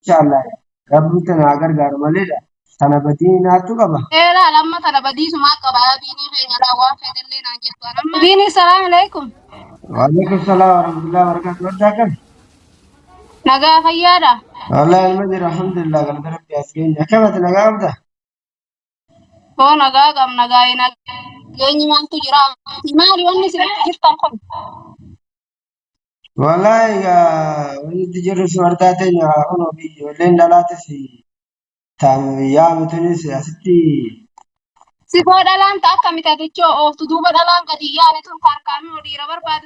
inshallah rabbi tana gargaar malee sana badii naatu qaba. لا لما ترى بديس ما قبل بيني خير لا واحد اللي نجيب أنا بيني السلام عليكم Waalaikum salam warahmatullahi wabarakatuh. Wadda kan? نجا خيارة Wallahi almajir alhamdulillah galata rabbi askeenya. Akkamati nagaa qabda? هو نجا كم نجا ينجي ما تجرا ما لي سبت جرت أنكم Wallahi wanti itti jirru si wardaa teenya kunoo biyyi ijoolleen dhalaatis yaa mituunis asitti سيبوا دلان تأكل متى أو تدوب دلان قديا نتون كاركان وديرا برباد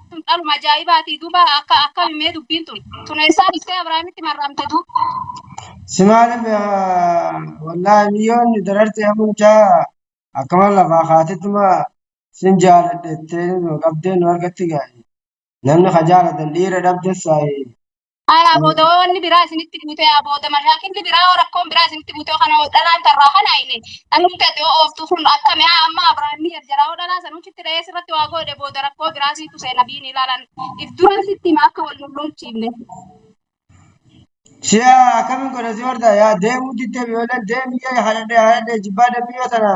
تون ألو مجايباتي دوبا أكا ميدو بنتون تون إنسان إسكا إبراهيم تمرام تدو simaalim wallahi miyyoonni dararte hamuuchaa akkama lafaa kaatituma sin jaaladhettee qabdeen nu argatti gaa'e. Namni ka jaalatan dhiira dhabdes أنا بودا واني براس نتي بوتا يا بودا مشاكل اللي برا وركون براس نتي بوتا خنا ودلان تراها نايلي أنا متى أوف تفون أكا ما أما إبراهيم يرجع ودلان سنو شتى رئيس رتي واقو ده بودا ركو براسي تسينا بيني لالان إفدوران ستي ماكو والنملون تشيبني si'a akkamiin godha si warda yaa deemuu diddee biyyoolleen deemiyyaa haadhee jibbaa deemiyyaa sana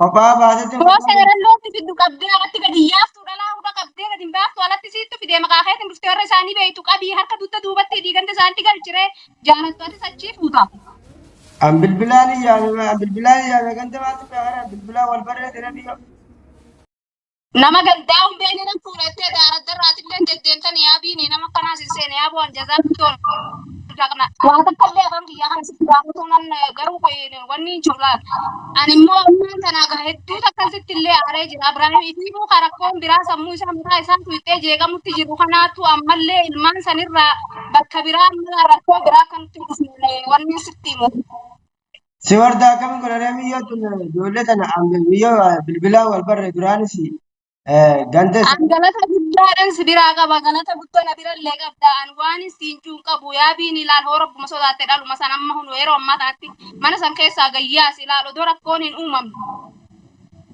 kophaa baasetti Rosa yeroo fiddu qabdee alatti gadi yaaftu dhalaa hunda qabdee gadi hin baaftu alatti siittu fidee maqaa keetiin dhuftee warra isaanii beektu qabii harka dutta duubatti diigante isaanitti galchiree jaalattooti sachii fuuta. an bilbilaan yaame ganda maaltu beekara bilbilaa wal barree dira biyyo. Nama gandaa hundee ni fuudhattee daaraddarraatillee deddeemtan yaabiini nama kanaas hin seene yaaboo anjazaa bittoon. Waa takka illee afaan kiyyaa kana sitti gaafatu nan garuu wanni hin jirlaan. Ani immoo ammaan tanaa hedduu akkasitti illee aaree jira. Abiraahim ifiifuu karakkoon biraa sammuu isaa mataa isaa tuuttee jeeqamutti jiru kanaatu ammallee ilmaan sanirraa bakka biraa ammalaa rakkoo biraa kan nuti wanni sitti himu. Si warda akkamiin godha miyyoo tun ijoollee tana miyyoo bilbilaa wal barree duraanis ganda Galata guddaadhaan si biraa qaba. Galata guddaa bira illee qabda. An waan siin cuun qabu yaabiin ilaal hoo rabbuma sodaatte dhaluma san amma hunu yeroo ammaa kanatti mana san keessaa gayyaas ilaal odoo rakkoon hin uumamne.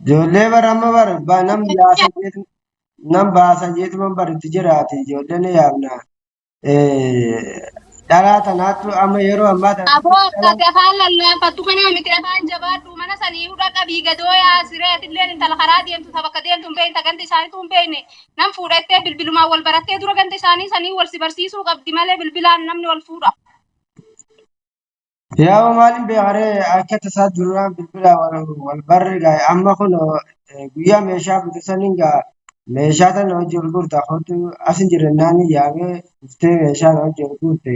ijoollee bara amma bara nam baasa jeetuma baritti jiraate ijoolleen yaabna. Dhalaa tanaattu amma yeroo ammaa tana Aboo akkati afaan lallaafatu kana miti afaan jabaadhu mana sanii hudha qabii gadoo yaa sireetillee intala karaa deemtu saba akka deemtu hin beekne ganda isaaniitu hin beekne nam fuudhattee bilbilumaan wal barattee dura ganda isaanii sanii wal si barsiisuu qabdi malee bilbilaan namni wal fuudha. yaa maalin beekaree akka tasaa duraan bilbila wal barre gaa'e amma kun guyyaa meeshaa bitisaniin gaa meeshaa tana hojii ol gurta hotu asin jirennaan yaamee dhuftee meeshaa hojii ol gurte.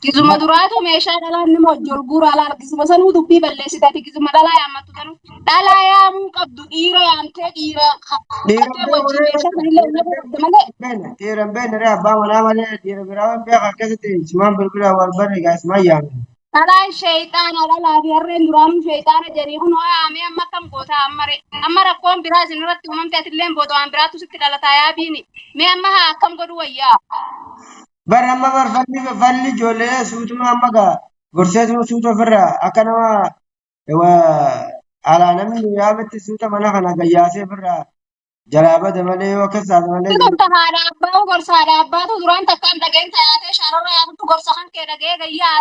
Gizuma duraatu meeshaa dhalaa inni mojjol guuraa gizuma sanuu dubbii balleessitati gizuma dhalaa yaammattu sanuu dhalaa yaamuu qabdu dhiira yaamtee dhiira qabatee wajjin meeshaa sanillee nama qabda malee. Dhiiran beekne abbaa manaa malee dhiira biraa waan beekaa akkasitti simaan bilbila wal barre gaa simaan yaame. Dhalaan sheexaana dhalaa fi harreen duraanuu sheexaana jedhanii kun yaamee amma akkam goota amma rakkoon biraa isin irratti uumamte atillee booda waan biraatu sitti dhalataa yaabiini mee amma haa akkam godhu wayyaa. Bara amma bar falli ijoollee suutuma amma gaa gorseetuma suuta ofirraa akka nama alaa namni yaametti suuta mana kana gayyaasee ofirraa jalaa bade malee yoo akkas taate malee. Kun haadha abbaa gorsaadha abbaatu duraan takkaan dhageen taatee shaararra yaatutu gorsa kan kee dhagee gayyaa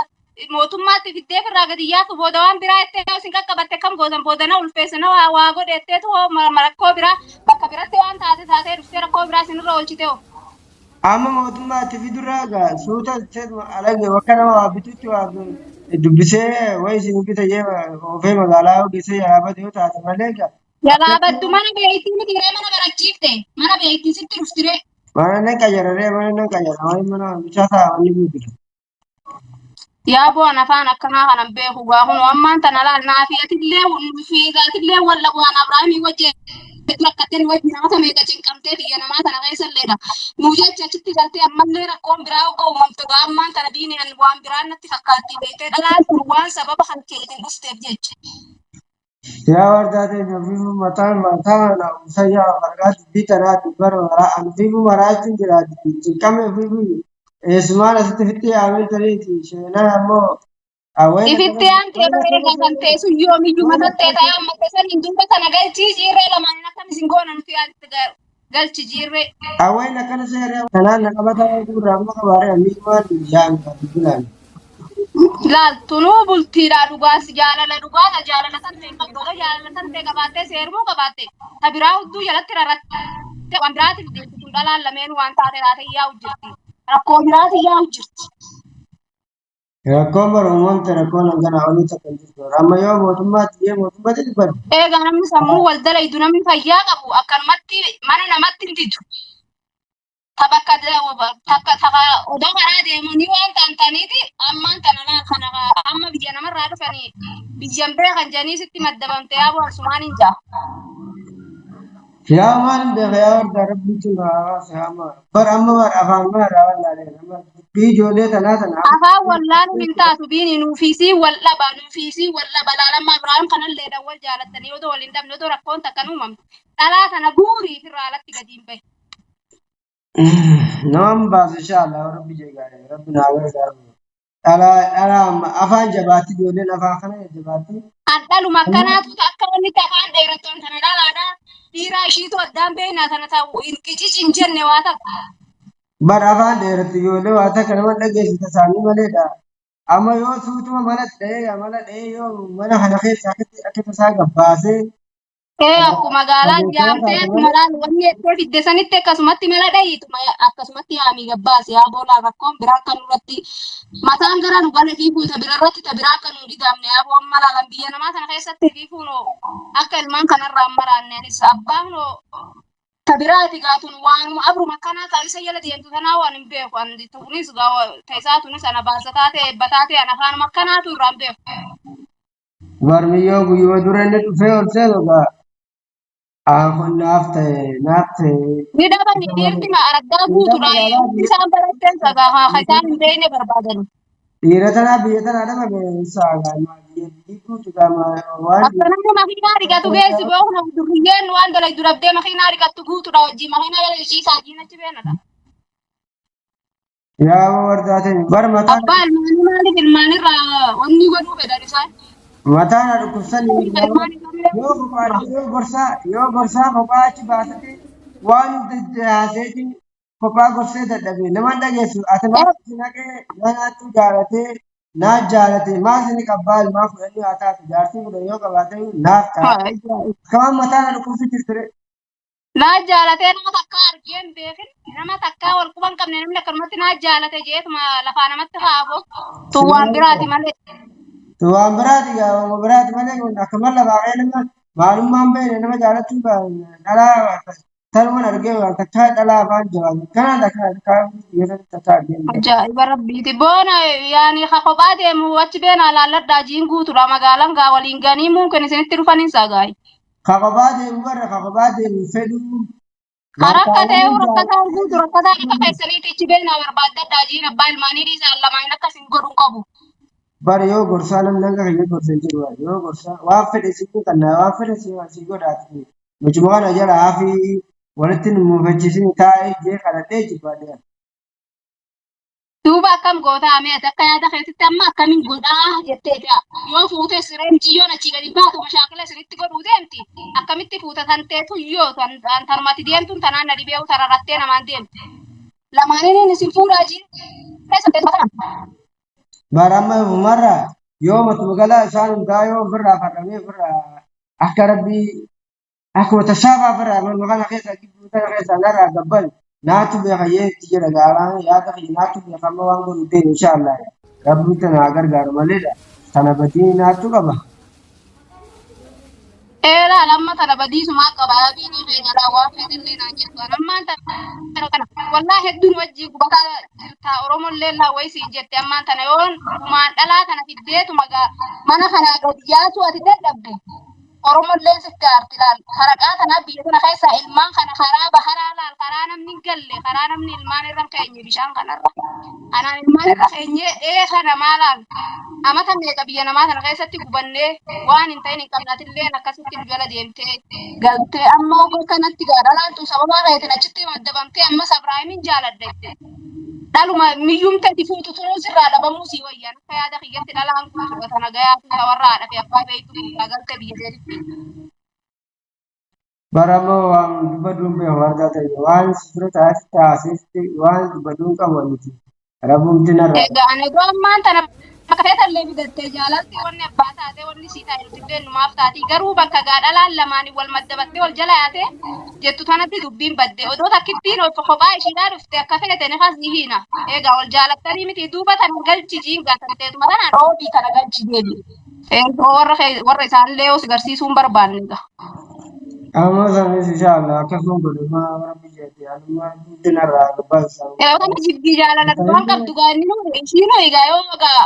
mootummaatti fiddee firraa gadi yaatu booda waan biraa ettee isin qaqqabatte kam gootan booda na ulfeessina waa godhetteetu rakkoo biraa bakka biratti waan taatee dhuftee rakkoo biraa isinirra oolchite hoo. Amma mootummaatti fidurraa gaa suuta alage bakka nama waa bitutti waa dubbisee wayi isin bita jee ofee magaalaa ogeessee yaabate yoo taate malee gaa. Yalaabaddu mana beektii miti mana barachiifte mana beektii sitti dhuftire. Mana nan qayyararee mana nan qayyara wayi mana bishaa ta'a wanni guutuudha. Yaa bu'aan afaan akkanaa kanan beeku gaa kun ammaan tana laal naafiyatillee fiigaatillee walla bu'aan Abiraamii wajjin rakkatteen wajjin namoota meeqa cinqamtee biyya namaa tana keessalleedha. Nu jecha achitti galtee ammallee rakkoon biraa akka uumamtu gaa ammaan tana diineen waan biraan natti fakkaatti beektee dhalaan kun waan sababa kan keetiin dhufteef jecha. Yaa wardaatee fiifu mataan usayyaa margaatti bitanaa dubbara maraa an fiifu maraachuun jiraatti cinqamee fiifu eessumaan asitti fitti yaamee tariiti sheenaan ammoo Ifitti aantee bareedaa kan ta'e sun yoomiyyuu matattee ta'ee ammattee saniin duuba sana galchii ciirree lamaan akkam isin goonan fi galchi jirre. Awwain akkana seera kanaan naqabataa gurraa amma qabaaree anni waan yaan bilaan. Laal tunuu bultiidhaa dhugaas jaalala san ta'e qabdoota jaalala san ta'e qabaattee seerumuu qabaatte tabiraa hudduu jalatti rarratte waan biraatiif deemtu kun dhalaan lameen waan taate yaa'u jirti rakkoo biraati yaa'u jirti. Rakkoon baruuwwan ta'e rakkoon hangana olii takka hin jirtu. Amma yoo mootummaatti dubbatu. Egaa namni sammuu wal dalaydu namni fayyaa qabu akkanumatti mana namatti hin didu. Tabakka odoo karaa deemanii waan ta'aniiti ammaan kana laal kana amma biyya namarraa dhufanii biyyan beekan jedhanii sitti maddabamte yaa boonsumaan hin jaa. Yaa maal beeka yaa warra rabbiitu hawaasa bar amma bar afaan maraa wallaalee nama dubbii ijoollee tanaa tana. Afaan wallaalu hin taatu biini nuufisii wal dhaba laalammaa Ibraahim kanallee wal jaalattanii odoo wal hin dhabne odoo rakkoon takkan uumamte dhalaa kana guurii firraa alatti gadi hin bahe. Nama baasa inshallah rabbi jeegaare rabbi naa gargaaru. Dhala afaan jabaatti ijoolleen afaan kana jabaatti. Dhaluma akkanaatu akka wanni afaan dheerattoon kana dhalaadhaa dhiiraa ishiitu addaan beeknaa kana ta'u qicis hin jenne waa takka. Bara afaan dheeratti ijoollee waa takka nama dhageessisa isaanii maleedha. Amma yoo suutuma mana dhahee yoo mana kana keessa akka tasaa gabbaasee. Akkuma magaalaan jaamtee akkuma laal wanni iddoo fidde sanitti akkasumatti mala dhahiituma akkasumatti haamii gabbaase haa boolaa rakkoon biraa akka nurratti mataan gara nu gala fiiguuta birarratti ta biraa akka nu dhidaamne haa boon malaalan biyya namaa sana keessatti fiiguun akka ilmaan kanarraa maraanneenis abbaan ta biraati gaatuun waanuma abruma akkanaa taa'isa jala deemtu tanaa waan hin beeku andi tuunis teessaatunis ana baasataa ta'e eebbataa ta'e ana kaanuma akkanaatu irraa hin beeku. Warmiyyoo guyyuma dura inni dhufee ol seetu kun naaf ta'e. Ni dhaban dhiirtima addaa guutuudha isaan baratteen sagaa isaan hin beekne barbaadan. Dhiira tanaa biyya tanaa dhabame saagaa biyya guutu gama waan. Akka namni makiinaa rigatu geessi beekna duriyyeen waan dalaydu dhabdee makiinaa rigattu guutuudha wajjin makiinaa jala ishiisaa jiinachi beenadha. Yaa wardaa ta'e bar mataa. Abbaa ilmaanii maaliif ilmaanirraa wanni godhuu fedhan isaan? Mataan dhukkubsan yoo gorsaa kophaa achi baasate waan haaseetiin kophaa gorsee dadhabee nama dhageessu ati maasii naqee nanaatti jaalatee naaf jaalatee maasii qabbaa ilmaa fudhanii haa taatu jaartii fudhan yoo qabaate naaf ta'a. Kamaan mataan dhukkubsi jirture. Naaf jaalatee nama takka argee hin beekin nama takka wal quban qabne namni akkanumatti naaf jaalate jeetuma lafaa namatti haaboo tuwwaan biraati malee. Tuwaan biraati yaa biraati malee akka malla baaqee nama maalummaan beekne nama jaalachuu dhalaa tanuman argee waan takka dhalaa afaan jabaatu kanaan takka biyya takka argee. Ajaa'iba rabbiiti boona yaani kophaa deemu achi beena laalladhaa jiin guutuudha magaalaan gaa waliin ganii muun isinitti dhufanii sagaayi. Kakobaa deemu barra kakobaa deemu fedhuu. Rakkatee rakkataa guutu rakkataa akka keessaniitti ichi beena barbaaddadhaa jiin abbaa ilmaanii dhiisaan lamaan akkasiin godhuun qabu. Bara yoo gorsaa namni hanga kiyya gorsa jiru yoo gorsaa waan fedhe sitti kannaa waan fedhe si godhaati mucuma jala hafi walitti nu muufachiisin taa'ee jee kadhadhee jibbaadhe. Duuba akkam gootaa mee akka yaada keessatti amma akkamiin godhaa jettee yoo fuutee sireen jiyyoon achi gadi baatu mashaakila sirriitti godhuu deemti akkamitti fuuta tan teetu yoo tanumatti deemtuun tanaan na dhibee tararrattee namaan deemti lamaaniin isin fuudhaa jiin keessa teessatan. Barama umarra yoo matu magala isaan hundaa yoo ofirraa farramee ofirraa akka rabbii akka wata shaafaa ofirraa magala keessa gidduu kana keessa narraa gabbal naatu beekayyee itti jedha gaaraan yaada fi naatu beekama waan godhu ta'e inshaallah rabbii tana gargaaru maleedha tana badii naatu qaba. Eela lamma tana badii sumaa qaba biinii keenya raawwaa fedhillee naan jettu ammaan tana kana wallaa hedduun wajjii gubataa jirta oromollee laawwee siin jette ammaan tana yoon dhumaan dhalaa kana fiddeetu mana kana gadi yaatu ati dadhabde oromollee sitti aarti laal haraqaa tanaa biyya tana keessaa ilmaan kana karaa baharaa laal karaa namni galle karaa namni ilmaan irra keenye bishaan kanarra anaan ilmaan irra keenye kana maalaal amata meeqa biyya namaa kana keessatti gubannee waan hin ta'in hin qabnatillee akkasitti nu jala deemtee galtee amma ogoo kanatti gaadhalaantu sababa reetin achitti maddabamtee amma Ibraahimin jaaladde. Dhaluma miyyumteeti fuutu turuu sirraa dhabamuu sii wayyaan akka yaada kiyyatti dhalaan guutuu tana gayaa fi warraa dhafe abbaa beektu galte biyya jeetti. Barama waan dubbaduun beeku warra ta'e waan sirra taasisu taasiste waan dubbaduun qabu miti. Rabumti narraa. Egaa ani egaa ammaan tana bakka feetallee bidattee jaalatti wanni abbaa taatee wanni sii taa'e illee numaaf taati garuu bakka gaadhalaan lamaanii wal maddabattee wal jala yaate jettu tanatti dubbiin badde odoo takkittiin kophaa ishiidhaa dhufte akka feete nefas ni hiina egaa wal jaalattanii miti duuba tana galchi jiingaa tanteetuma tanaan oobii kana galchi deebi warra isaanillee os garsiisuun barbaanne egaa. Amma sanis inshallah akkasuma godhuma warra biyyaatti alummaa dubbi narraa gubbaa isaa. Kan jibbii jaalalatti waan qabdu gaa inni nu ishiinoo egaa yoo egaa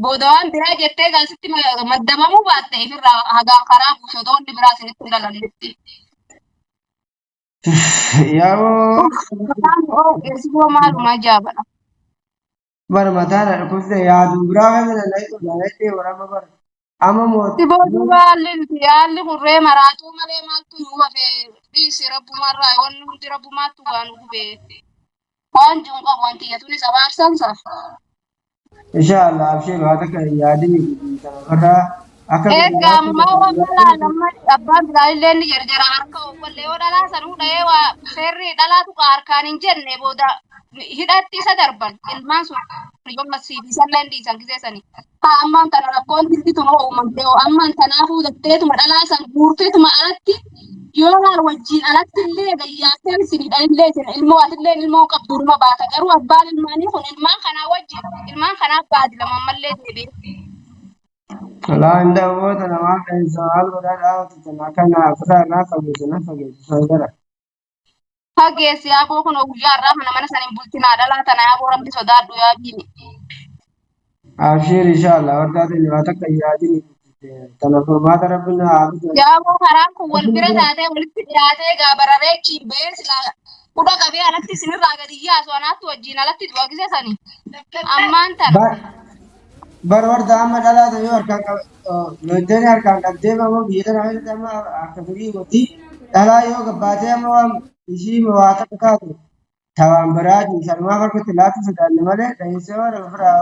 booda waan biraa jettee gaa sitti maddabamuu baatte ifirraa hagaan karaa buusotoo hundi biraa isinitti hin dalalletti. Yaaboo Eesifoo maaluma ajaa'ibadha. bara mataan dhukkubsate yaadu biraa kan dhaladhee warama bara. Amma mootii. Si booddee haalli hurree maraatuu malee maaltu nu hafee dhiisi rabbumarraa wanni hundi rabbumaattu waan gubee waan jiru qabu wanti iyyatuun isa baarsansa. Inshallah abshee baata kan yaadini kana barraa akka Egaa ammaa waan balaa abbaan bilaalillee inni jarjara harka wallee yoo dhalaa sanuu dhahee waa seerri dhalaatu harkaan hin jenne booda hidhatti isa darban ilmaan sun yoo masiibisan dhiisan giseessanii. Haa ammaan tana rakkoon diltituma uumamtee ammaan tanaafuu datteetuma dhalaa san guurteetuma alatti yoo laal wajjin alatti illee gayyaatteen isinidha illee isin ilmoo atillee ilmoo qabduuruma baata garuu abbaan ilmaanii kun ilmaan kanaa wajjin ilmaan kanaaf baadi lama mallee deebi'e. laa indawoota namaa keessa maal godhaa dhaabatu sana kana kutaa irraa fageessu fayyadara. Fageessi yaaboo kun guyyaa irraa mana saniin bultinaa dhalaa tana yaaboo rabbi sodaadhu yaabiini. Abshir inshallah wardaatiin waa takka yaadini kana furmaata rabbiin haafisu. Yaaboo karaan kun wal bira taatee walitti dhiyaatee gaabararee kibbee silaa kudha qabee alatti isinirraa gadi yaasu anaatti wajjin alatti du'a gisesanii. Ammaan tana. Bara warda amma dhalaata yoo harkaan lojjanii harkaan qabdee mamoo biyya tana amma akka durii gooti dhalaa yoo gabbaatee amma waan ishii waa takka taatu tawaan biraati sanumaa farkatti laatu sodaanne malee dhahiisee waan ofirraa